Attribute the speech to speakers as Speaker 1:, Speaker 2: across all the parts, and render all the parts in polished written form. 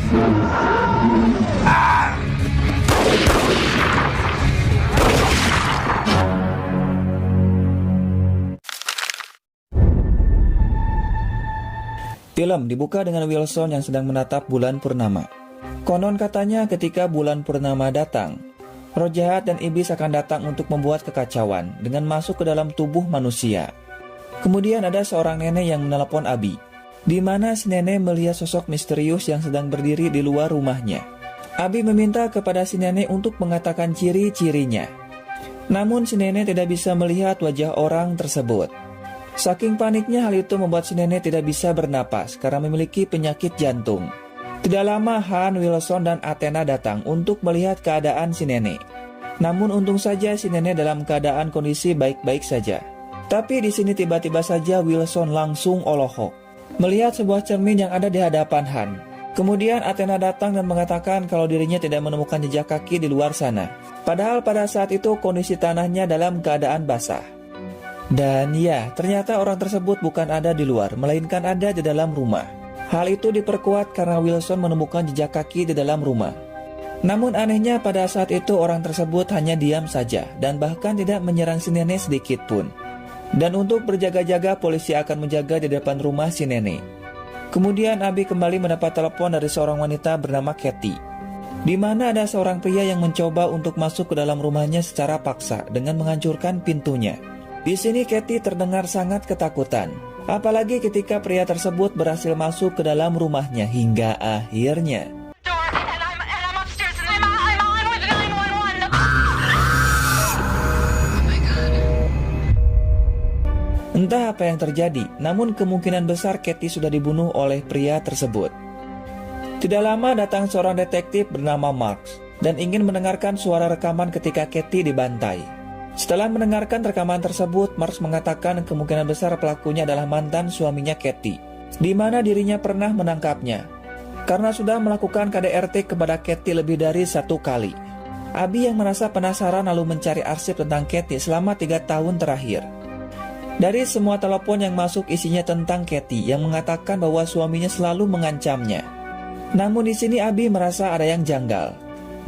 Speaker 1: Film dibuka dengan Wilson yang sedang menatap bulan purnama. Konon katanya ketika bulan purnama datang, roh jahat dan iblis akan datang untuk membuat kekacauan dengan masuk ke dalam tubuh manusia. Kemudian ada seorang nenek yang menelepon Abi, di mana si nenek melihat sosok misterius yang sedang berdiri di luar rumahnya. Abi meminta kepada si nenek untuk mengatakan ciri-cirinya. Namun si nenek tidak bisa melihat wajah orang tersebut. Saking paniknya hal itu membuat si nenek tidak bisa bernapas karena memiliki penyakit jantung. Tidak lama Han, Wilson, dan Athena datang untuk melihat keadaan si nenek. Namun untung saja si nenek dalam keadaan kondisi baik-baik saja. Tapi di sini tiba-tiba saja Wilson langsung olohok melihat sebuah cermin yang ada di hadapan Han. Kemudian Athena datang dan mengatakan kalau dirinya tidak menemukan jejak kaki di luar sana. Padahal pada saat itu kondisi tanahnya dalam keadaan basah. Dan ya, ternyata orang tersebut bukan ada di luar, melainkan ada di dalam rumah. Hal itu diperkuat karena Wilson menemukan jejak kaki di dalam rumah. Namun anehnya pada saat itu orang tersebut hanya diam saja dan bahkan tidak menyerang si nenek sedikit pun. Dan untuk berjaga-jaga polisi akan menjaga di depan rumah si nenek. Kemudian Abi kembali mendapat telepon dari seorang wanita bernama Katie, di mana ada seorang pria yang mencoba untuk masuk ke dalam rumahnya secara paksa dengan menghancurkan pintunya. Di sini Katie terdengar sangat ketakutan, apalagi ketika pria tersebut berhasil masuk ke dalam rumahnya hingga akhirnya. Entah apa yang terjadi, namun kemungkinan besar Katie sudah dibunuh oleh pria tersebut. Tidak lama datang seorang detektif bernama Marks dan ingin mendengarkan suara rekaman ketika Katie dibantai. Setelah mendengarkan rekaman tersebut, Marks mengatakan kemungkinan besar pelakunya adalah mantan suaminya Katie, di mana dirinya pernah menangkapnya karena sudah melakukan KDRT kepada Katie lebih dari 1 kali. Abi yang merasa penasaran lalu mencari arsip tentang Katie selama 3 tahun terakhir. Dari semua telepon yang masuk isinya tentang Katie yang mengatakan bahwa suaminya selalu mengancamnya. Namun di sini Abi merasa ada yang janggal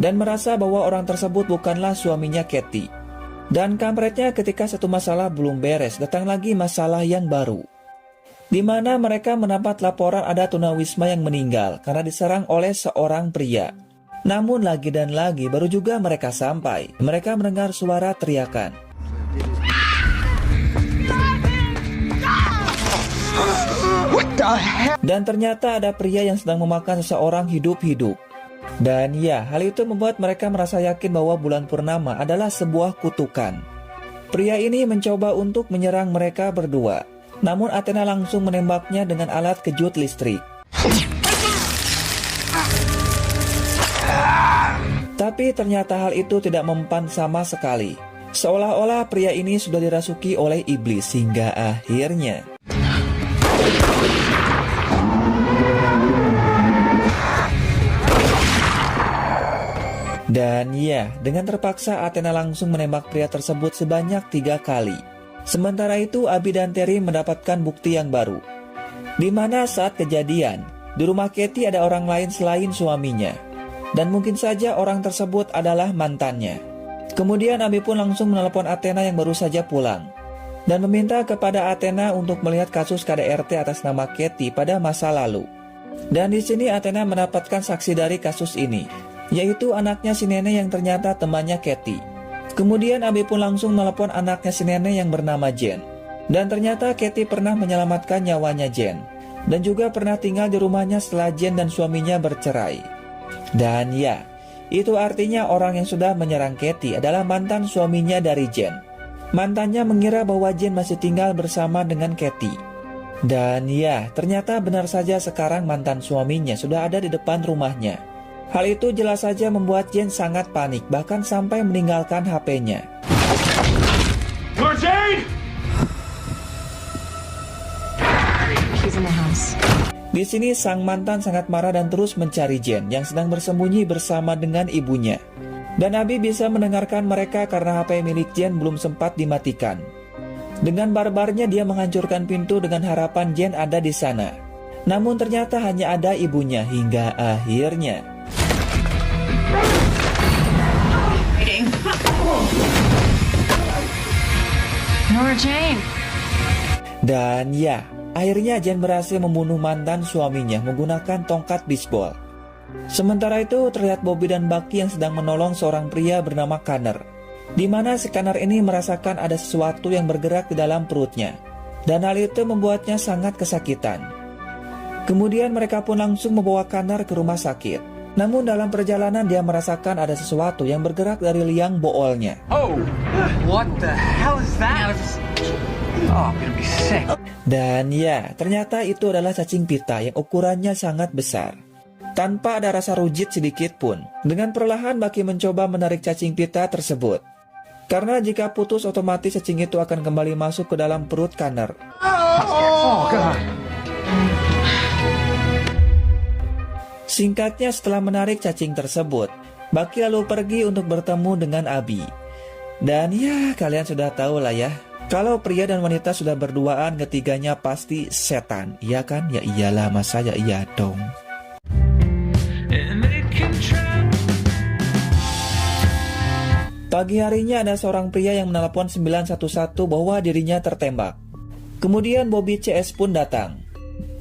Speaker 1: dan merasa bahwa orang tersebut bukanlah suaminya Katie. Dan kampretnya ketika satu masalah belum beres, datang lagi masalah yang baru, di mana mereka mendapat laporan ada tunawisma yang meninggal karena diserang oleh seorang pria. Namun lagi dan lagi baru juga mereka sampai, mereka mendengar suara teriakan. Dan ternyata ada pria yang sedang memakan seseorang hidup-hidup. Dan ya, hal itu membuat mereka merasa yakin bahwa bulan purnama adalah sebuah kutukan. Pria ini mencoba untuk menyerang mereka berdua, namun Athena langsung menembaknya dengan alat kejut listrik. Tapi ternyata hal itu tidak mempan sama sekali. Seolah-olah pria ini sudah dirasuki oleh iblis hingga akhirnya. Dan ya, dengan terpaksa Athena langsung menembak pria tersebut sebanyak 3 kali. Sementara itu Abi dan Terry mendapatkan bukti yang baru, di mana saat kejadian, di rumah Katie ada orang lain selain suaminya. Dan mungkin saja orang tersebut adalah mantannya. Kemudian Abi pun langsung menelepon Athena yang baru saja pulang, dan meminta kepada Athena untuk melihat kasus KDRT atas nama Katie pada masa lalu. Dan di sini Athena mendapatkan saksi dari kasus ini, yaitu anaknya si nenek yang ternyata temannya Katie. Kemudian Abi pun langsung menelepon anaknya si nenek yang bernama Jen. Dan ternyata Katie pernah menyelamatkan nyawanya Jen, dan juga pernah tinggal di rumahnya setelah Jen dan suaminya bercerai. Dan ya, itu artinya orang yang sudah menyerang Katie adalah mantan suaminya dari Jen. Mantannya mengira bahwa Jen masih tinggal bersama dengan Katie. Dan ya, ternyata benar saja sekarang mantan suaminya sudah ada di depan rumahnya. Hal itu jelas saja membuat Jen sangat panik, bahkan sampai meninggalkan HP-nya. Di sini sang mantan sangat marah dan terus mencari Jen yang sedang bersembunyi bersama dengan ibunya. Dan Abi bisa mendengarkan mereka karena HP milik Jen belum sempat dimatikan. Dengan barbarnya dia menghancurkan pintu dengan harapan Jen ada di sana. Namun ternyata hanya ada ibunya hingga akhirnya.
Speaker 2: Nora Jane.
Speaker 1: Dan ya, akhirnya Jane berhasil membunuh mantan suaminya menggunakan tongkat bisbol. Sementara itu terlihat Bobby dan Bucky yang sedang menolong seorang pria bernama Connor, di mana si Connor ini merasakan ada sesuatu yang bergerak di dalam perutnya, dan hal itu membuatnya sangat kesakitan. Kemudian mereka pun langsung membawa Connor ke rumah sakit. Namun dalam perjalanan dia merasakan ada sesuatu yang bergerak dari liang boolnya.
Speaker 3: Oh, what the hell is that? Oh, I'm gonna be sick.
Speaker 1: Dan ya, ternyata itu adalah cacing pita yang ukurannya sangat besar. Tanpa ada rasa rujit sedikit pun, dengan perlahan Bucky mencoba menarik cacing pita tersebut. Karena jika putus otomatis cacing itu akan kembali masuk ke dalam perut Connor.
Speaker 3: Oh, God.
Speaker 1: Singkatnya setelah menarik cacing tersebut, Bucky lalu pergi untuk bertemu dengan Abby. Dan ya, kalian sudah tahu lah ya, kalau pria dan wanita sudah berduaan ketiganya pasti setan, iya kan? Ya iyalah, masa ya iya dong. Pagi harinya ada seorang pria yang menelpon 911 bahwa dirinya tertembak. Kemudian Bobby CS pun datang.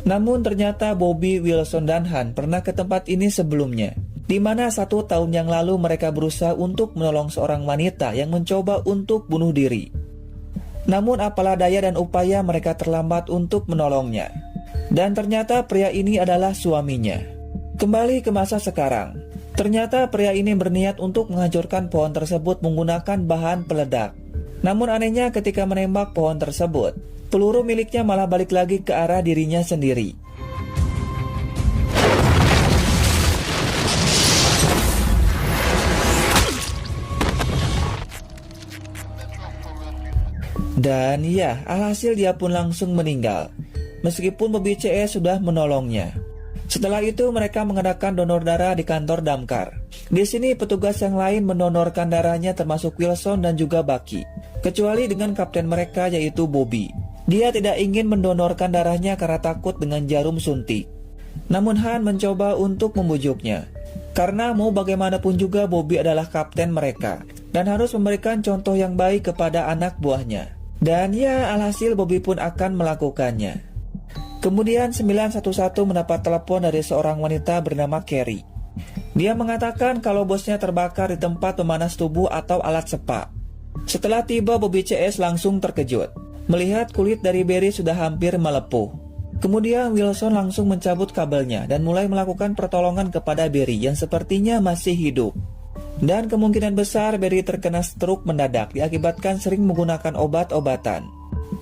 Speaker 1: Namun ternyata Bobby, Wilson, dan Han pernah ke tempat ini sebelumnya, di mana 1 tahun yang lalu mereka berusaha untuk menolong seorang wanita yang mencoba untuk bunuh diri. Namun apalah daya dan upaya mereka terlambat untuk menolongnya. Dan ternyata pria ini adalah suaminya. Kembali ke masa sekarang, ternyata pria ini berniat untuk menghancurkan pohon tersebut menggunakan bahan peledak. Namun anehnya ketika menembak pohon tersebut, peluru miliknya malah balik lagi ke arah dirinya sendiri. Dan ya, alhasil dia pun langsung meninggal, meskipun Bobby CS sudah menolongnya. Setelah itu mereka mengadakan donor darah di kantor damkar. Di sini petugas yang lain mendonorkan darahnya termasuk Wilson dan juga Bucky, kecuali dengan kapten mereka yaitu Bobby. Dia tidak ingin mendonorkan darahnya karena takut dengan jarum suntik. Namun Han mencoba untuk membujuknya, karena mau bagaimanapun juga Bobby adalah kapten mereka dan harus memberikan contoh yang baik kepada anak buahnya. Dan ya, alhasil Bobby pun akan melakukannya. Kemudian 911 mendapat telepon dari seorang wanita bernama Carrie. Dia mengatakan kalau bosnya terbakar di tempat pemanas tubuh atau alat sepak. Setelah tiba, Bobby CS langsung terkejut melihat kulit dari Barry sudah hampir melepuh. Kemudian Wilson langsung mencabut kabelnya dan mulai melakukan pertolongan kepada Barry yang sepertinya masih hidup. Dan kemungkinan besar Barry terkena stroke mendadak diakibatkan sering menggunakan obat-obatan.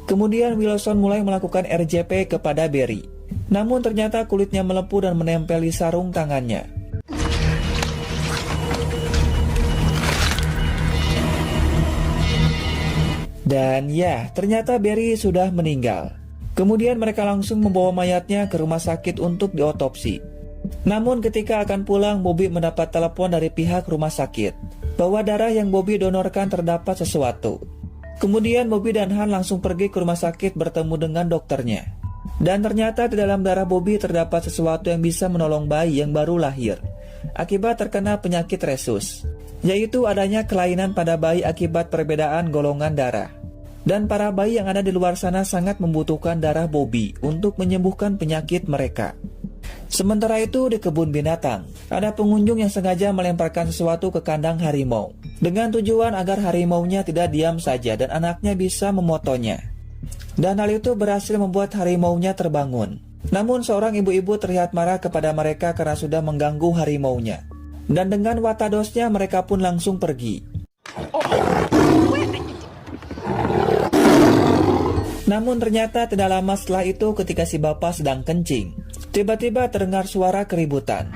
Speaker 1: Kemudian Wilson mulai melakukan RJP kepada Barry. Namun ternyata kulitnya melepuh dan menempel di sarung tangannya. Dan ya, ternyata Barry sudah meninggal. Kemudian mereka langsung membawa mayatnya ke rumah sakit untuk diotopsi. Namun ketika akan pulang, Bobby mendapat telepon dari pihak rumah sakit bahwa darah yang Bobby donorkan terdapat sesuatu. Kemudian Bobby dan Han langsung pergi ke rumah sakit bertemu dengan dokternya. Dan ternyata di dalam darah Bobby terdapat sesuatu yang bisa menolong bayi yang baru lahir akibat terkena penyakit resus, yaitu adanya kelainan pada bayi akibat perbedaan golongan darah. Dan para bayi yang ada di luar sana sangat membutuhkan darah Bobby untuk menyembuhkan penyakit mereka. Sementara itu di kebun binatang, ada pengunjung yang sengaja melemparkan sesuatu ke kandang harimau dengan tujuan agar harimaunya tidak diam saja dan anaknya bisa memotonya. Dan hal itu berhasil membuat harimaunya terbangun. Namun seorang ibu-ibu terlihat marah kepada mereka karena sudah mengganggu harimaunya. Dan dengan watadosnya mereka pun langsung pergi. Namun ternyata tidak lama setelah itu ketika si bapak sedang kencing, tiba-tiba terdengar suara keributan.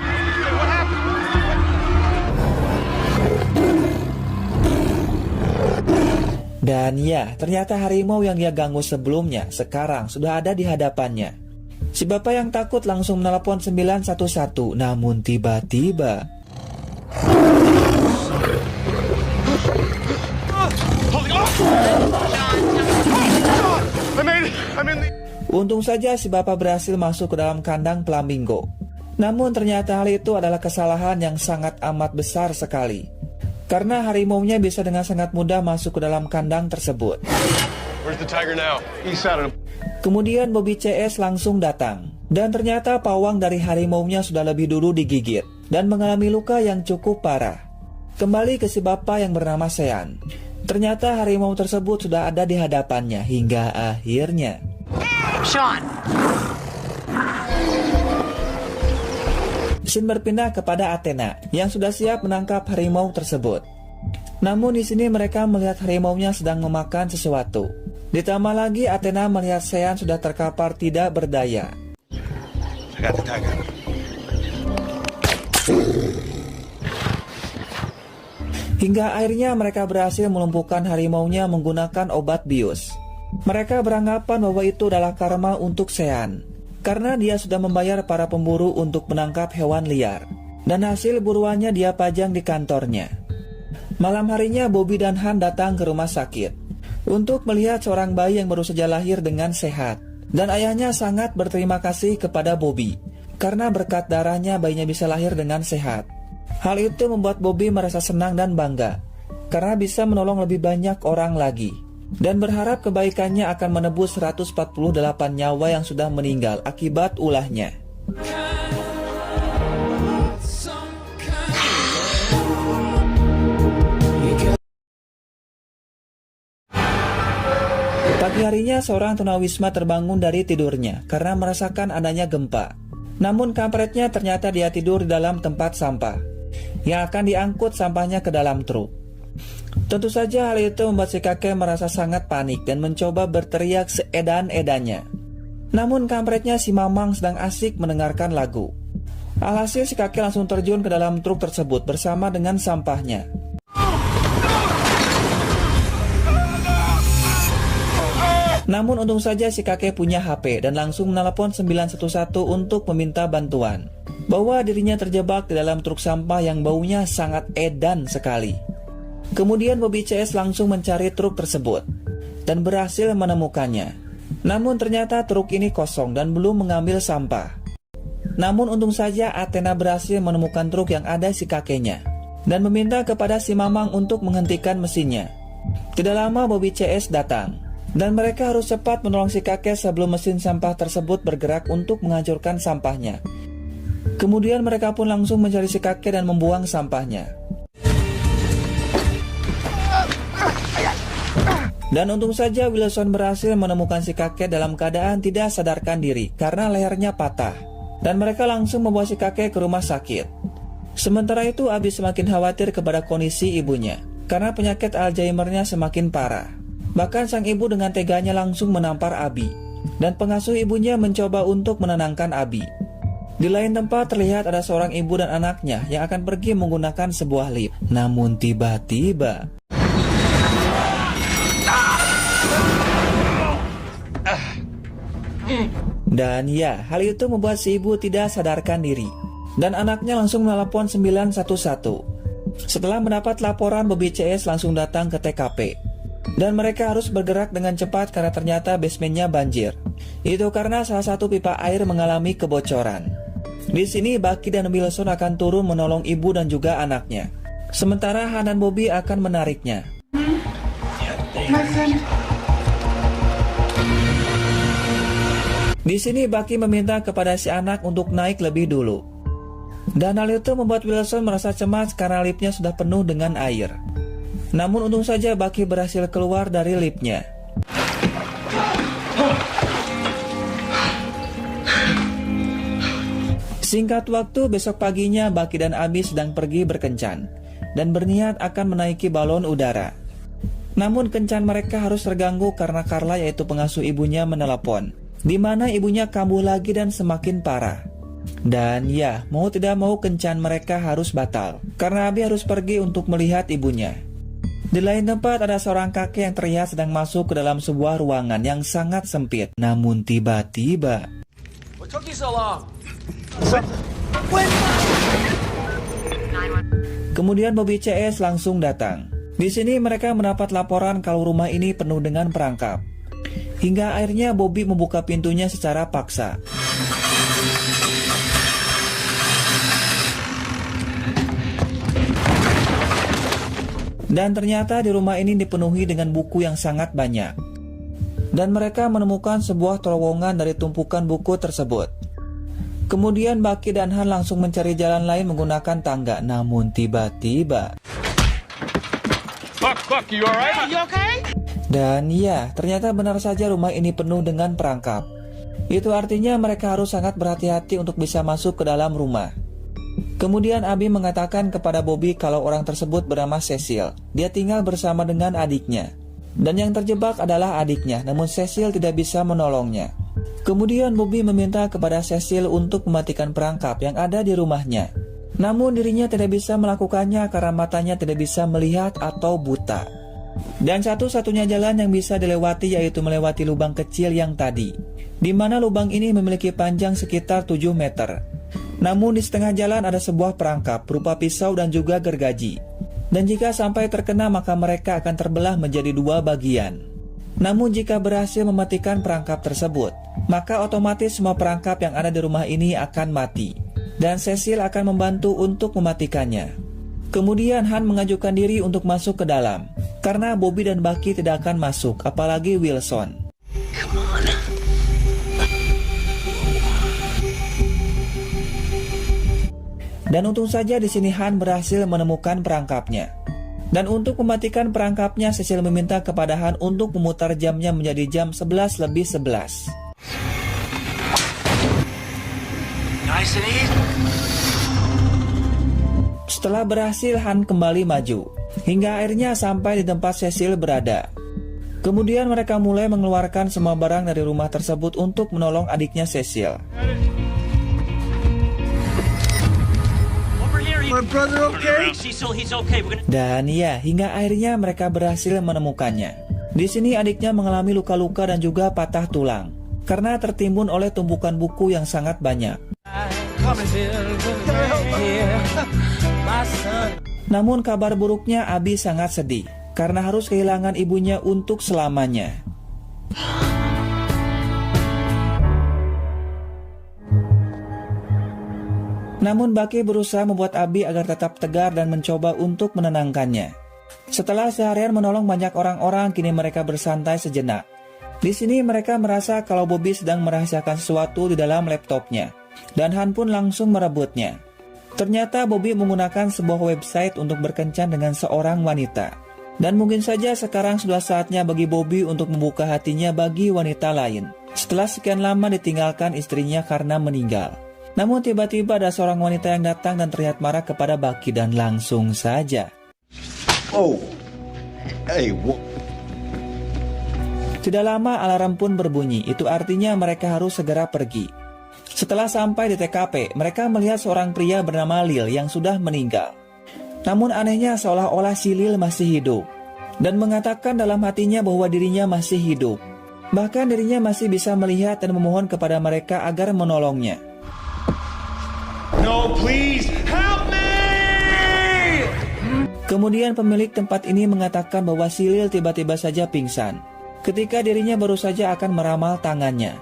Speaker 1: Dan ya, ternyata harimau yang dia ganggu sebelumnya sekarang sudah ada di hadapannya. Si bapak yang takut langsung menelpon 911, namun tiba-tiba Untung saja si bapak berhasil masuk ke dalam kandang flamingo. Namun ternyata hal itu adalah kesalahan yang sangat amat besar sekali, karena harimaunya bisa dengan sangat mudah masuk ke dalam kandang tersebut.
Speaker 4: Where's the tiger now? East side of the...
Speaker 1: Kemudian Bobby CS langsung datang, dan ternyata pawang dari harimaunya sudah lebih dulu digigit dan mengalami luka yang cukup parah. Kembali ke si bapak yang bernama Sean. Ternyata harimau tersebut sudah ada di hadapannya hingga akhirnya.
Speaker 2: Sean.
Speaker 1: Scene berpindah kepada Athena yang sudah siap menangkap harimau tersebut. Namun di sini mereka melihat harimaunya sedang memakan sesuatu. Ditambah lagi Athena melihat Sean sudah terkapar tidak berdaya.
Speaker 4: I got the tiger.
Speaker 1: Hingga akhirnya mereka berhasil melumpuhkan harimaunya menggunakan obat bius. Mereka beranggapan bahwa itu adalah karma untuk Sean, karena dia sudah membayar para pemburu untuk menangkap hewan liar, dan hasil buruannya dia pajang di kantornya. Malam harinya Bobby dan Han datang ke rumah sakit untuk melihat seorang bayi yang baru saja lahir dengan sehat, dan ayahnya sangat berterima kasih kepada Bobby karena berkat darahnya bayinya bisa lahir dengan sehat. Hal itu membuat Bobby merasa senang dan bangga karena bisa menolong lebih banyak orang lagi, dan berharap kebaikannya akan menebus 148 nyawa yang sudah meninggal akibat ulahnya. Pagi harinya seorang tunawisma terbangun dari tidurnya karena merasakan adanya gempa. Namun kampretnya ternyata dia tidur di dalam tempat sampah yang akan diangkut sampahnya ke dalam truk. Tentu saja hal itu membuat si kakek merasa sangat panik dan mencoba berteriak seedan-edannya. Namun kampretnya si Mamang sedang asik mendengarkan lagu. Alhasil si kakek langsung terjun ke dalam truk tersebut bersama dengan sampahnya. Namun untung saja si kakek punya HP dan langsung menelepon 911 untuk meminta bantuan, bahwa dirinya terjebak di dalam truk sampah yang baunya sangat edan sekali. Kemudian Bobby CS langsung mencari truk tersebut dan berhasil menemukannya. Namun ternyata truk ini kosong dan belum mengambil sampah. Namun untung saja Athena berhasil menemukan truk yang ada si kakeknya dan meminta kepada si Mamang untuk menghentikan mesinnya. Tidak lama Bobby CS datang, dan mereka harus cepat menolong si kakek sebelum mesin sampah tersebut bergerak untuk menghancurkan sampahnya. Kemudian mereka pun langsung mencari si kakek dan membuang sampahnya. Dan untung saja Wilson berhasil menemukan si kakek dalam keadaan tidak sadarkan diri karena lehernya patah, dan mereka langsung membawa si kakek ke rumah sakit. Sementara itu Abi semakin khawatir kepada kondisi ibunya karena penyakit Alzheimer-nya semakin parah. Bahkan sang ibu dengan teganya langsung menampar Abi, dan pengasuh ibunya mencoba untuk menenangkan Abi. Di lain tempat terlihat ada seorang ibu dan anaknya yang akan pergi menggunakan sebuah lift. Namun tiba-tiba dan ya, hal itu membuat si ibu tidak sadarkan diri, dan anaknya langsung menelepon 911. Setelah mendapat laporan, Bobby CS langsung datang ke TKP. Dan mereka harus bergerak dengan cepat karena ternyata basementnya banjir. Itu karena salah satu pipa air mengalami kebocoran. Di sini Bucky dan Wilson akan turun menolong ibu dan juga anaknya. Sementara Han dan Bobby akan menariknya. Di sini Bucky meminta kepada si anak untuk naik lebih dulu. Dan hal itu membuat Wilson merasa cemas karena liftnya sudah penuh dengan air. Namun untung saja Bucky berhasil keluar dari liftnya. Singkat waktu, besok paginya Bucky dan Abi sedang pergi berkencan dan berniat akan menaiki balon udara. Namun kencan mereka harus terganggu karena Carla, yaitu pengasuh ibunya, menelepon, di mana ibunya kambuh lagi dan semakin parah. Dan ya, mau tidak mau kencan mereka harus batal karena Abi harus pergi untuk melihat ibunya. Di lain tempat ada seorang kakek yang terlihat sedang masuk ke dalam sebuah ruangan yang sangat sempit. Namun tiba-tiba kemudian Bobby CS langsung datang. Di sini mereka mendapat laporan kalau rumah ini penuh dengan perangkap. Hingga akhirnya Bobby membuka pintunya secara paksa. Dan ternyata di rumah ini dipenuhi dengan buku yang sangat banyak. Dan mereka menemukan sebuah terowongan dari tumpukan buku tersebut. Kemudian Bucky dan Han langsung mencari jalan lain menggunakan tangga. Namun tiba-tiba...
Speaker 4: Buck, you alright? You okay?
Speaker 1: Dan ya, ternyata benar saja rumah ini penuh dengan perangkap. Itu artinya mereka harus sangat berhati-hati untuk bisa masuk ke dalam rumah. Kemudian Abby mengatakan kepada Bobby kalau orang tersebut bernama Cecil. Dia tinggal bersama dengan adiknya. Dan yang terjebak adalah adiknya, namun Cecil tidak bisa menolongnya. Kemudian Bobby meminta kepada Cecil untuk mematikan perangkap yang ada di rumahnya. Namun dirinya tidak bisa melakukannya karena matanya tidak bisa melihat atau buta. Dan satu-satunya jalan yang bisa dilewati yaitu melewati lubang kecil yang tadi, di mana lubang ini memiliki panjang sekitar 7 meter. Namun di setengah jalan ada sebuah perangkap berupa pisau dan juga gergaji. Dan jika sampai terkena maka mereka akan terbelah menjadi 2 bagian. Namun jika berhasil mematikan perangkap tersebut, maka otomatis semua perangkap yang ada di rumah ini akan mati. Dan Cecil akan membantu untuk mematikannya. Kemudian Han mengajukan diri untuk masuk ke dalam, karena Bobby dan Bucky tidak akan masuk, apalagi Wilson. Dan untung saja di sini Han berhasil menemukan perangkapnya. Dan untuk mematikan perangkapnya, Cecil meminta kepada Han untuk memutar jamnya menjadi jam 11:11.
Speaker 3: Nice and easy.
Speaker 1: Setelah berhasil, Han kembali maju, hingga akhirnya sampai di tempat Cecil berada. Kemudian mereka mulai mengeluarkan semua barang dari rumah tersebut untuk menolong adiknya Cecil.
Speaker 3: My brother okay? Cecil, he's okay.
Speaker 1: Dan ya, hingga akhirnya mereka berhasil menemukannya. Di sini adiknya mengalami luka-luka dan juga patah tulang karena tertimbun oleh tumpukan buku yang sangat banyak. Namun kabar buruknya, Abby sangat sedih karena harus kehilangan ibunya untuk selamanya. Namun Bucky berusaha membuat Abby agar tetap tegar dan mencoba untuk menenangkannya. Setelah seharian menolong banyak orang-orang, kini mereka bersantai sejenak. Di sini mereka merasa kalau Bobby sedang merahasiakan sesuatu di dalam laptopnya, dan Han pun langsung merebutnya. Ternyata Bobby menggunakan sebuah website untuk berkencan dengan seorang wanita. Dan mungkin saja sekarang sudah saatnya bagi Bobby untuk membuka hatinya bagi wanita lain, setelah sekian lama ditinggalkan istrinya karena meninggal. Namun tiba-tiba ada seorang wanita yang datang dan terlihat marah kepada Bucky dan langsung saja.
Speaker 4: Oh, hey, what?
Speaker 1: Tidak lama alarm pun berbunyi, itu artinya mereka harus segera pergi. Setelah sampai di TKP, mereka melihat seorang pria bernama Lil yang sudah meninggal. Namun anehnya seolah-olah si Lil masih hidup, dan mengatakan dalam hatinya bahwa dirinya masih hidup. Bahkan dirinya masih bisa melihat dan memohon kepada mereka agar menolongnya.
Speaker 4: No, please, help me!
Speaker 1: Kemudian pemilik tempat ini mengatakan bahwa si Lil tiba-tiba saja pingsan ketika dirinya baru saja akan meramal tangannya.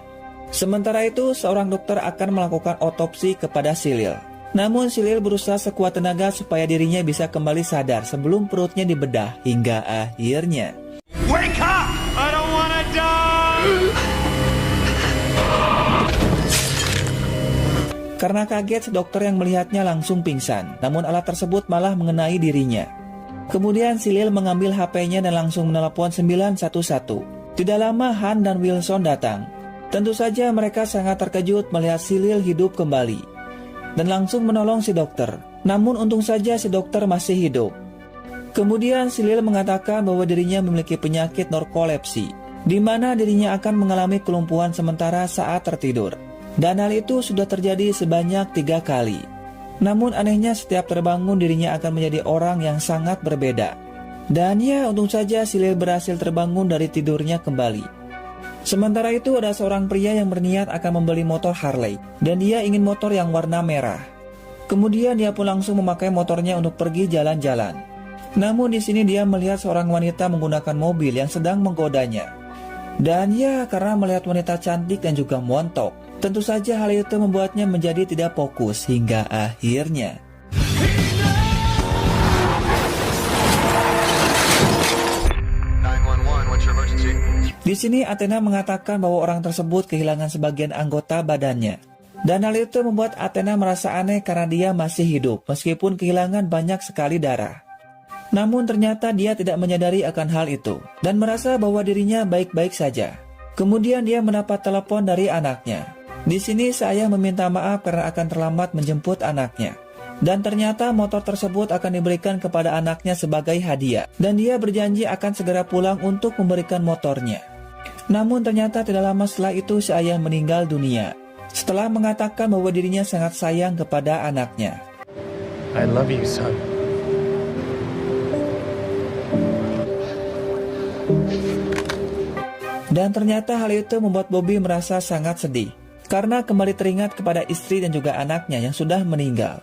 Speaker 1: Sementara itu, seorang dokter akan melakukan otopsi kepada si Lil. Namun si Lil berusaha sekuat tenaga supaya dirinya bisa kembali sadar sebelum perutnya dibedah hingga akhirnya.
Speaker 4: Wake up! I don't wanna die!
Speaker 1: Karena kaget, dokter yang melihatnya langsung pingsan, namun alat tersebut malah mengenai dirinya. Kemudian si Lil mengambil HP-nya dan langsung menelepon 911. Tidak lama Han dan Wilson datang. Tentu saja mereka sangat terkejut melihat si Lil hidup kembali dan langsung menolong si dokter. Namun untung saja si dokter masih hidup. Kemudian si Lil mengatakan bahwa dirinya memiliki penyakit narkolepsi, di mana dirinya akan mengalami kelumpuhan sementara saat tertidur. Dan hal itu sudah terjadi sebanyak 3 kali. Namun anehnya setiap terbangun dirinya akan menjadi orang yang sangat berbeda. Dan ya, untung saja si Lil berhasil terbangun dari tidurnya kembali. Sementara itu ada seorang pria yang berniat akan membeli motor Harley, dan dia ingin motor yang warna merah. Kemudian dia pun langsung memakai motornya untuk pergi jalan-jalan. Namun di sini dia melihat seorang wanita menggunakan mobil yang sedang menggodanya. Dan ya, karena melihat wanita cantik dan juga montok, tentu saja hal itu membuatnya menjadi tidak fokus hingga akhirnya di sini Athena mengatakan bahwa orang tersebut kehilangan sebagian anggota badannya. Dan hal itu membuat Athena merasa aneh karena dia masih hidup meskipun kehilangan banyak sekali darah. Namun ternyata dia tidak menyadari akan hal itu dan merasa bahwa dirinya baik-baik saja. Kemudian dia mendapat telepon dari anaknya. Di sini saya meminta maaf karena akan terlambat menjemput anaknya. Dan ternyata motor tersebut akan diberikan kepada anaknya sebagai hadiah. Dan dia berjanji akan segera pulang untuk memberikan motornya. Namun ternyata tidak lama setelah itu si ayah meninggal dunia. Setelah mengatakan bahwa dirinya sangat sayang kepada anaknya.
Speaker 5: I love you, son.
Speaker 1: Dan ternyata hal itu membuat Bobby merasa sangat sedih. Karena kembali teringat kepada istri dan juga anaknya yang sudah meninggal.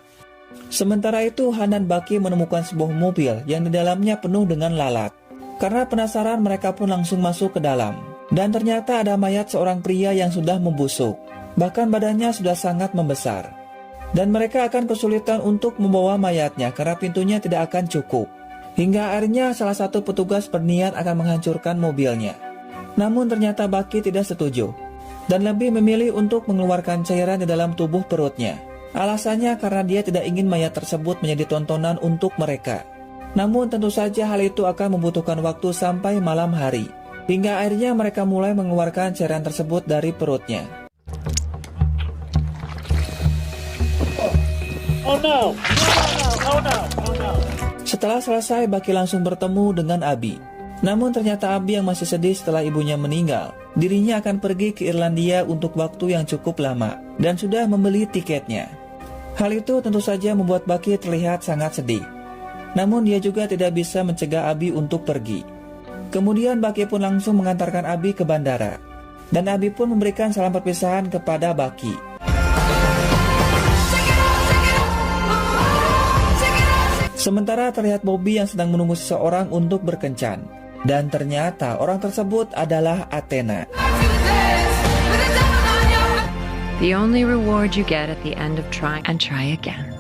Speaker 1: Sementara itu Han dan Bucky menemukan sebuah mobil yang di dalamnya penuh dengan lalat. Karena penasaran mereka pun langsung masuk ke dalam. Dan ternyata ada mayat seorang pria yang sudah membusuk. Bahkan badannya sudah sangat membesar. Dan mereka akan kesulitan untuk membawa mayatnya karena pintunya tidak akan cukup. Hingga akhirnya salah satu petugas berniat akan menghancurkan mobilnya. Namun ternyata Bucky tidak setuju. Dan lebih memilih untuk mengeluarkan cairan di dalam tubuh perutnya. Alasannya karena dia tidak ingin mayat tersebut menjadi tontonan untuk mereka. Namun tentu saja hal itu akan membutuhkan waktu sampai malam hari. Hingga akhirnya mereka mulai mengeluarkan cairan tersebut dari perutnya.
Speaker 4: Oh no! Oh no! Oh no!
Speaker 1: Setelah selesai, Bucky langsung bertemu dengan Abby. Namun ternyata Abby yang masih sedih setelah ibunya meninggal. Dirinya akan pergi ke Irlandia untuk waktu yang cukup lama dan sudah membeli tiketnya. Hal itu tentu saja membuat Bucky terlihat sangat sedih. Namun dia juga tidak bisa mencegah Abby untuk pergi. Kemudian Bucky pun langsung mengantarkan Abby ke bandara. Dan Abby pun memberikan salam perpisahan kepada Bucky. Sementara terlihat Bobby yang sedang menunggu seseorang untuk berkencan. Dan ternyata orang tersebut adalah Athena.
Speaker 2: The only reward you get at the end of trying and try again.